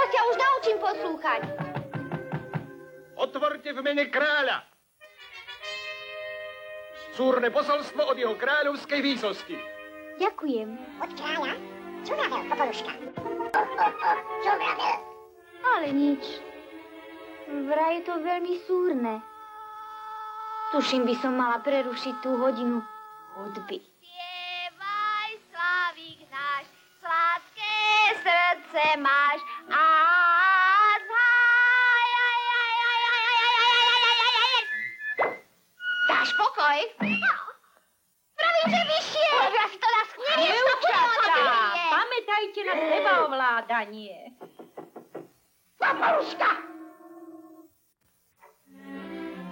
Ja ťa už naučím poslúchať. Otvorte v mene kráľa. Súrne posolstvo od jeho kráľovskej výsosti. Ďakujem. Od kráľa? Čo vravel, Poporuška? Čo vravel? Ale nič. Vraj je to veľmi súrne. Tuším, by som mala prerušiť tú hodinu hudby. Spievaj, Slavík náš, sladké srdce máš a dáš pokoj? Pravím, že vyššie. Ja si to na schválne. Dievčatá, pamätajte na sebaovládanie. Poporuška!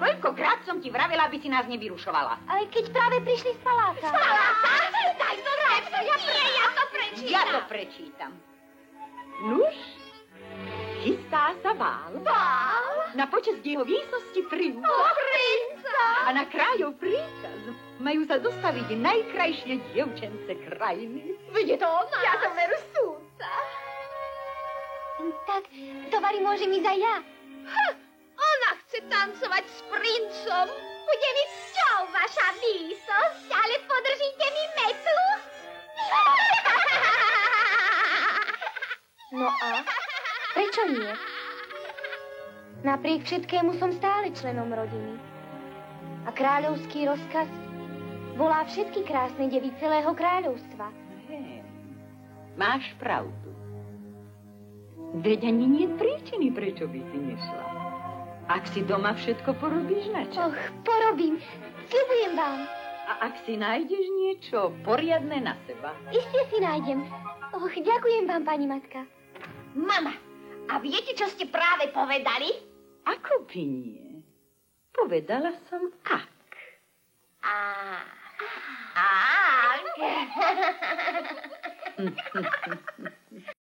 Koľkokrát som ti vravela, aby si nás nevyrušovala. Ale keď práve prišli z paláca. Z paláca? Daj to lepšie, ja to prečítam. Ja to prečítam. Nuž, chystá sa bál. Bál? Na počesť jeho výsosti princa. Princa! A na kráľov príkaz majú sa dostaviť najkrajšie dievčence krajiny. Vidie to ona? Ja to veru súdca. Tak, tovary môžem ísť aj ja. Ona chce tancovať s princom. Bude mi cťou, vaša výsosť, ale podržíte mi metlu. No a? Prečo nie? Napriek všetkému som stále členom rodiny. A kráľovský rozkaz volá všetky krásne devy celého kráľovstva. Máš pravdu. Veď ani nie príčiny, prečo by si nešla. Ak si doma všetko porobíš na čas. Porobím. Sľubujem vám. A ak si nájdeš niečo poriadne na seba. Iste si nájdem. Ďakujem vám, pani matka. Mama, a viete, čo ste práve povedali? Ako by nie? Povedala som ak. Ak.